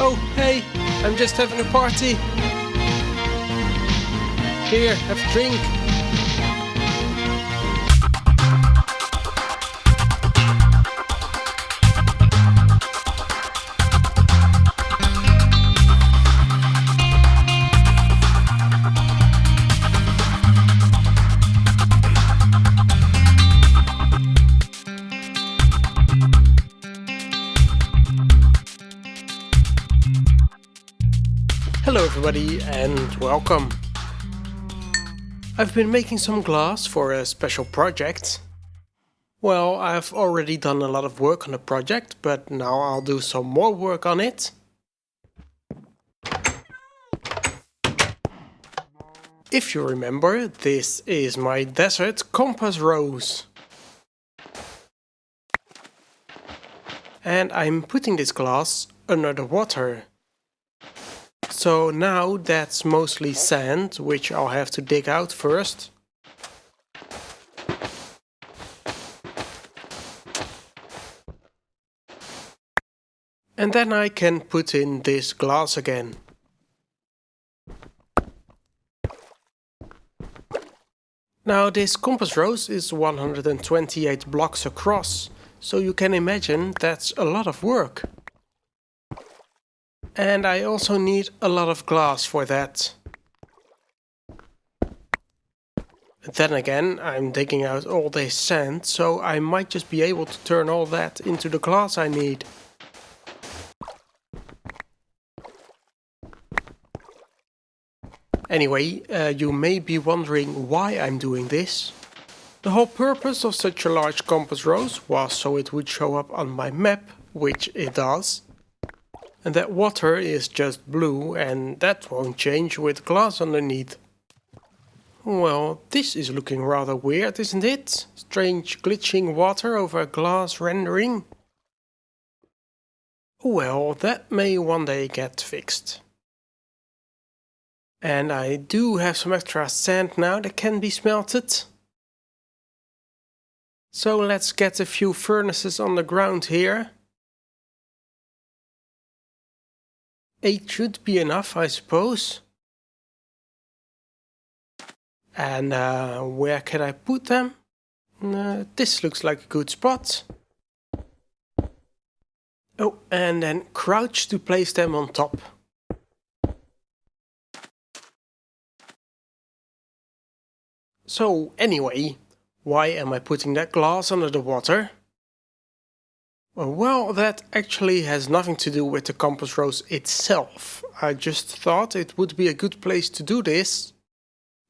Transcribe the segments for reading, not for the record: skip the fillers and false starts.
Oh, hey, I'm just having a party. Here, have a drink. Hello everybody and welcome. I've been making some glass for a special project. Well, I've already done a lot of work on the project, but now I'll do some more work on it. If you remember, this is my desert compass rose. And I'm putting this glass under the water. So now that's mostly sand, which I'll have to dig out first. And then I can put in this glass again. Now this compass rose is 128 blocks across, so you can imagine that's a lot of work. And I also need a lot of glass for that. Then again, I'm digging out all this sand, so I might just be able to turn all that into the glass I need. Anyway, you may be wondering why I'm doing this. The whole purpose of such a large compass rose was so it would show up on my map, which it does. And that water is just blue, and that won't change with glass underneath. Well, this is looking rather weird, isn't it? Strange glitching water over a glass rendering. Well, that may one day get fixed. And I do have some extra sand now that can be smelted. So let's get a few furnaces on the ground here. 8 should be enough, I suppose. And where can I put them? This looks like a good spot. Oh, and then crouch to place them on top. So anyway, why am I putting that glass under the water? Well, that actually has nothing to do with the compass rose itself. I just thought it would be a good place to do this.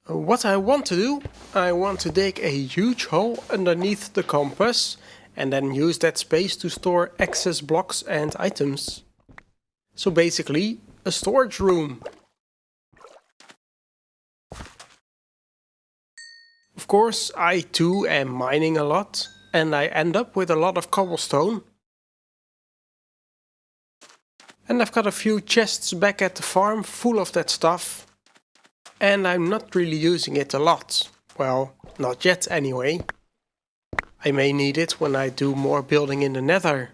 What I want to do, I want to dig a huge hole underneath the compass and then use that space to store excess blocks and items. So basically, a storage room. Of course, I too am mining a lot, and I end up with a lot of cobblestone. And I've got a few chests back at the farm full of that stuff. And I'm not really using it a lot. Well, not yet anyway. I may need it when I do more building in the nether.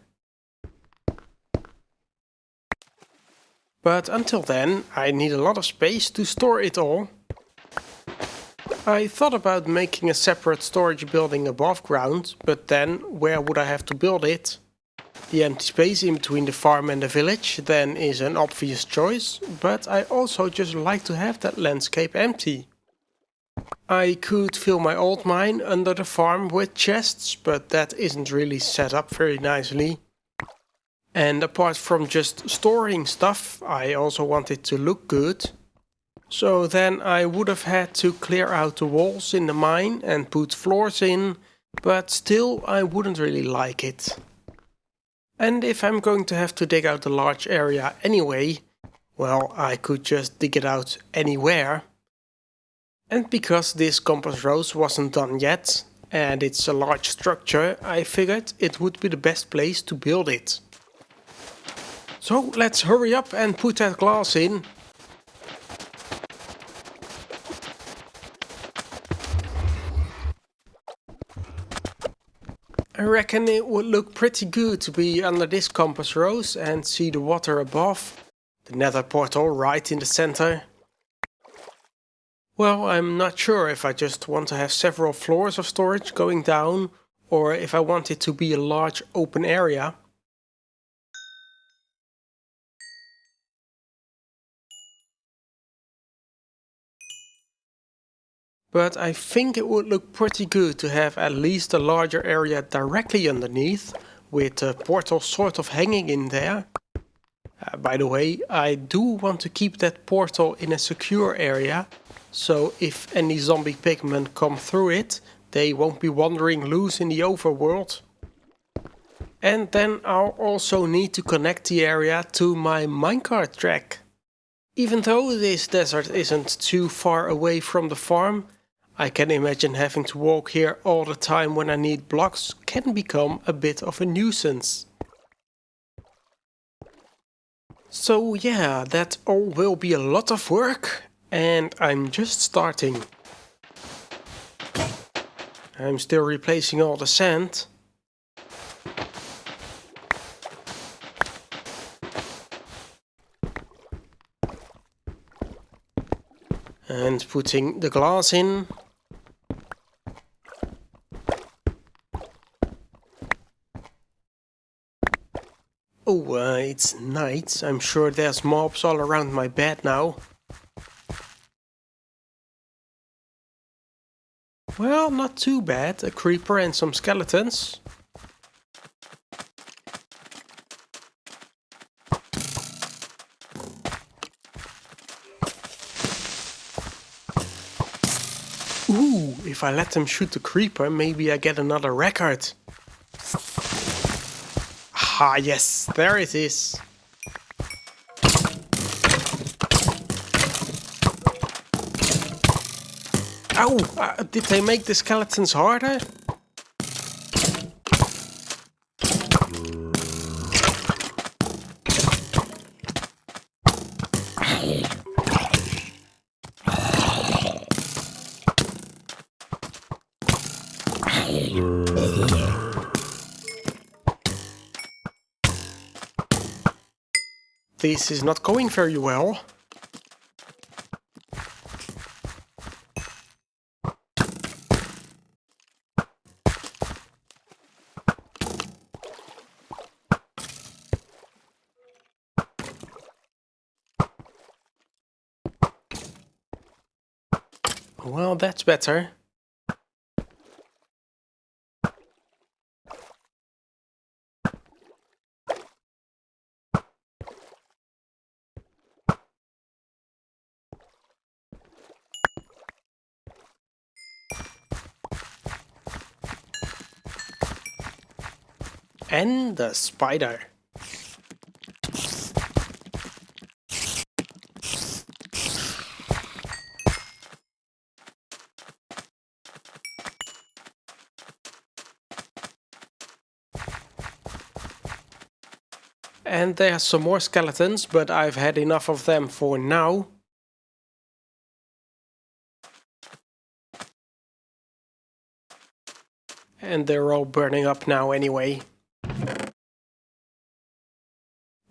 But until then, I need a lot of space to store it all. I thought about making a separate storage building above ground, but then where would I have to build it? The empty space in between the farm and the village then is an obvious choice, but I also just like to have that landscape empty. I could fill my old mine under the farm with chests, but that isn't really set up very nicely. And apart from just storing stuff, I also want it to look good. So then I would have had to clear out the walls in the mine and put floors in, but still I wouldn't really like it. And if I'm going to have to dig out a large area anyway, well, I could just dig it out anywhere. And because this compass rose wasn't done yet, and it's a large structure, I figured it would be the best place to build it. So let's hurry up and put that glass in. I reckon it would look pretty good to be under this compass rose and see the water above, the nether portal right in the center. Well, I'm not sure if I just want to have several floors of storage going down, or if I want it to be a large open area. But I think it would look pretty good to have at least a larger area directly underneath, with the portal sort of hanging in there. By the way, I do want to keep that portal in a secure area, so if any zombie pigmen come through it, they won't be wandering loose in the overworld. And then I'll also need to connect the area to my minecart track. Even though this desert isn't too far away from the farm, I can imagine having to walk here all the time when I need blocks can become a bit of a nuisance. So yeah, that all will be a lot of work, and I'm just starting. I'm still replacing all the sand. And putting the glass in. Oh, it's night. I'm sure there's mobs all around my bed now. Well, not too bad. A creeper and some skeletons. Ooh, if I let them shoot the creeper, maybe I get another record. Ah, yes, there it is. Ow! Did they make the skeletons harder? This is not going very well. Well, that's better. And the spider. And there's some more skeletons, but I've had enough of them for now. And they're all burning up now anyway.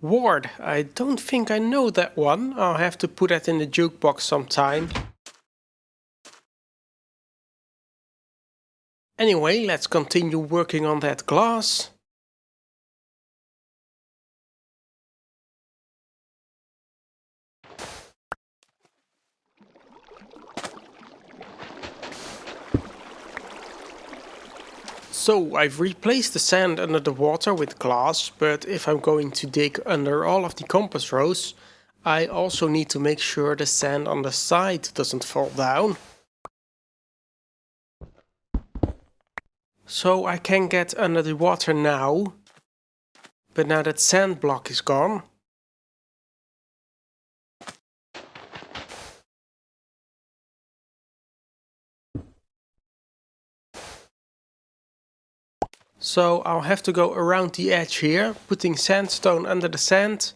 Ward, I don't think I know that one. I'll have to put that in the jukebox sometime. Anyway, let's continue working on that glass. So I've replaced the sand under the water with glass, but if I'm going to dig under all of the compass rows, I also need to make sure the sand on the side doesn't fall down. So I can get under the water now, but now that sand block is gone. So I'll have to go around the edge here, putting sandstone under the sand.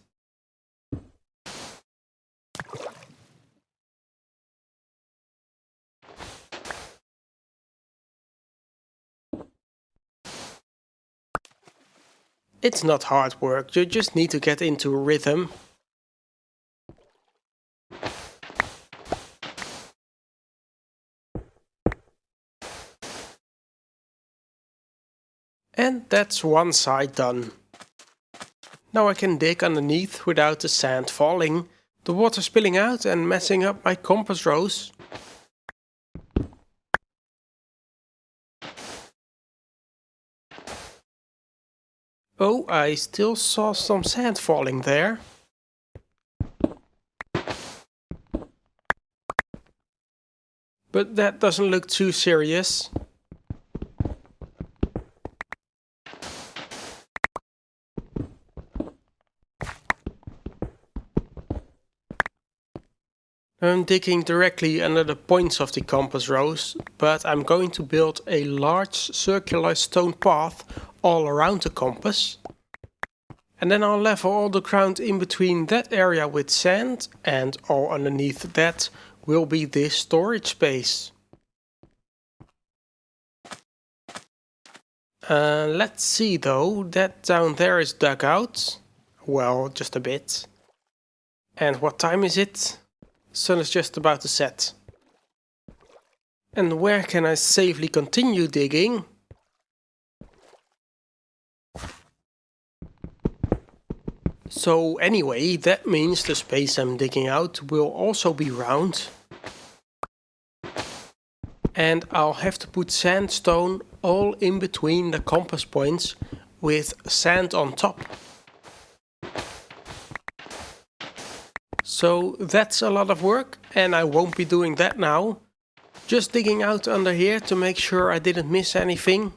It's not hard work, you just need to get into a rhythm. And that's one side done. Now I can dig underneath without the sand falling, the water spilling out and messing up my compass rose. Oh, I still saw some sand falling there. But that doesn't look too serious. I'm digging directly under the points of the compass rose, but I'm going to build a large circular stone path all around the compass. And then I'll level all the ground in between that area with sand, and all underneath that will be this storage space. Let's see though, that down there is dug out. Well, just a bit. And what time is it? Sun is just about to set. And where can I safely continue digging? So anyway, that means the space I'm digging out will also be round. And I'll have to put sandstone all in between the compass points with sand on top. So that's a lot of work, and I won't be doing that now. Just digging out under here to make sure I didn't miss anything.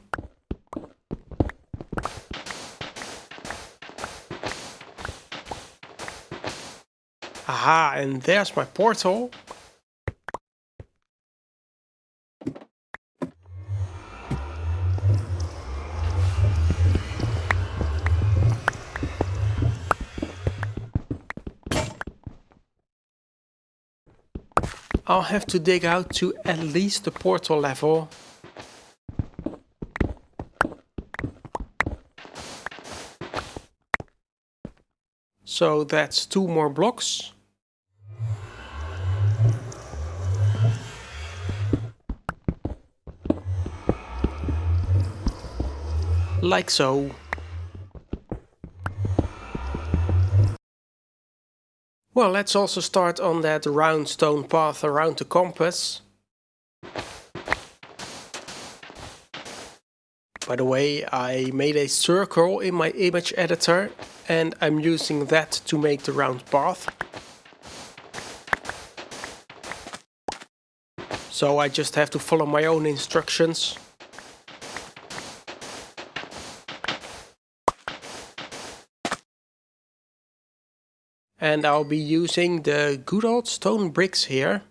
Aha, and there's my portal. I'll have to dig out to at least the portal level. So that's 2 more blocks. Like so. Well, let's also start on that round stone path around the compass. By the way, I made a circle in my image editor and I'm using that to make the round path. So I just have to follow my own instructions. And I'll be using the good old stone bricks here.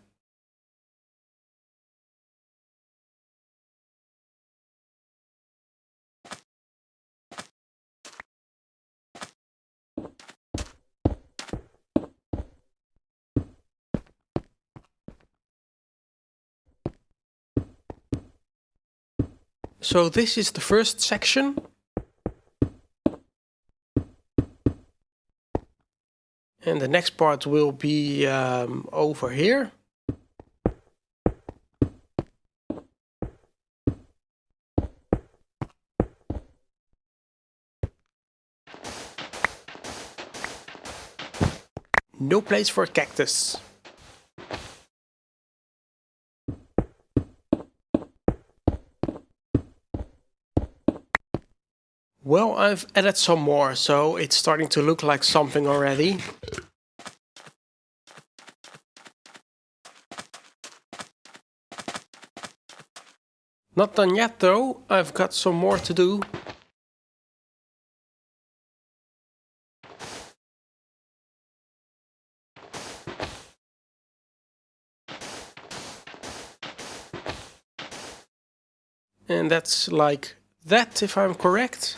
So this is the first section. And the next part will be over here. No place for a cactus. Well, I've added some more, so it's starting to look like something already. Not done yet though, I've got some more to do. And that's like that, if I'm correct.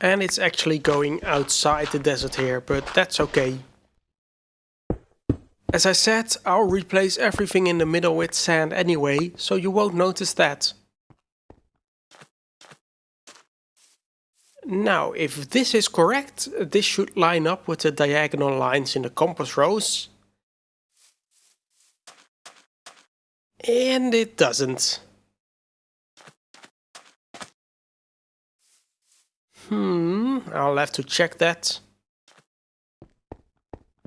And it's actually going outside the desert here, but that's okay. As I said, I'll replace everything in the middle with sand anyway, so you won't notice that. Now, if this is correct, this should line up with the diagonal lines in the compass rose. And it doesn't. I'll have to check that.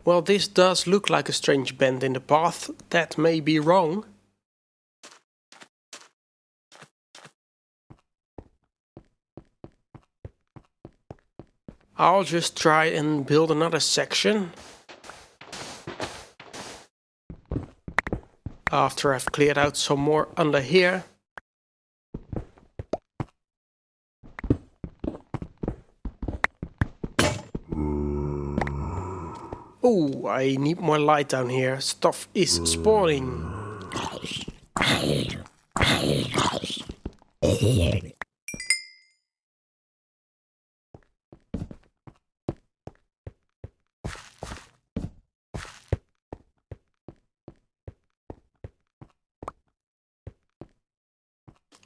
Well, this does look like a strange bend in the path. That may be wrong. I'll just try and build another section. After I've cleared out some more under here. Oh, I need more light down here. Stuff is spawning.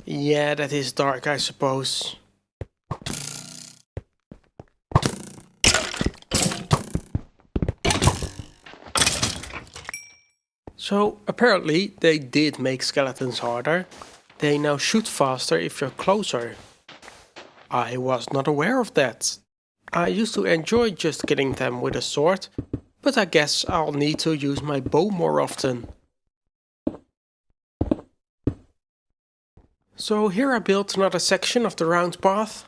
Yeah, that is dark, I suppose. So, apparently they did make skeletons harder. They now shoot faster if you're closer. I was not aware of that. I used to enjoy just killing them with a sword, but I guess I'll need to use my bow more often. So here I built another section of the round path.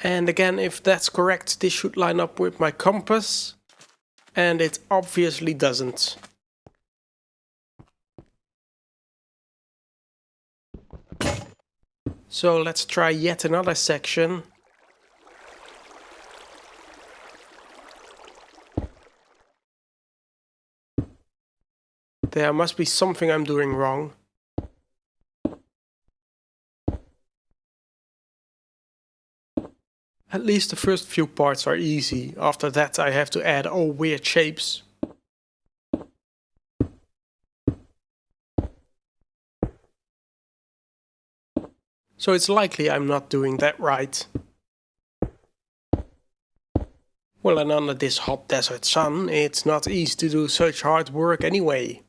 And again, if that's correct, this should line up with my compass. And it obviously doesn't. So let's try yet another section. There must be something I'm doing wrong. At least the first few parts are easy. After that I have to add all weird shapes. So it's likely I'm not doing that right. Well, and under this hot desert sun, it's not easy to do such hard work anyway.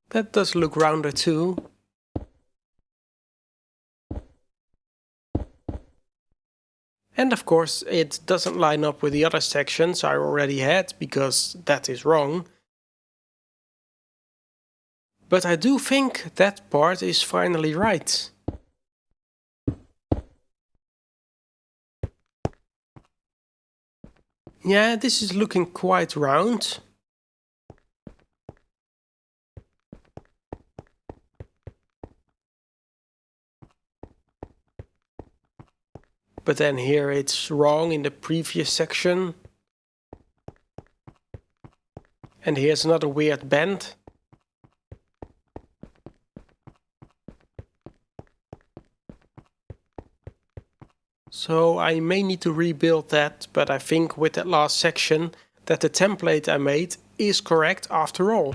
That does look rounder too. And of course it doesn't line up with the other sections I already had, because that is wrong. But I do think that part is finally right. Yeah, this is looking quite round. But then here it's wrong in the previous section. And here's another weird bend. So I may need to rebuild that, but I think with that last section that the template I made is correct after all.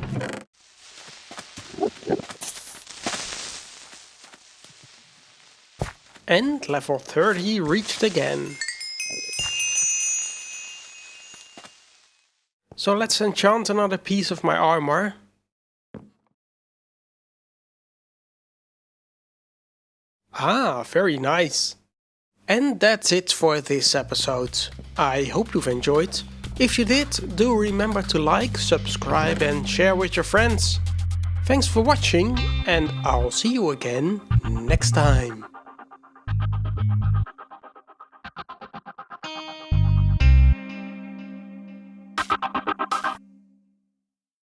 And level 30 reached again. So let's enchant another piece of my armor. Ah, very nice. And that's it for this episode. I hope you've enjoyed. If you did, do remember to like, subscribe and share with your friends. Thanks for watching, and I'll see you again next time.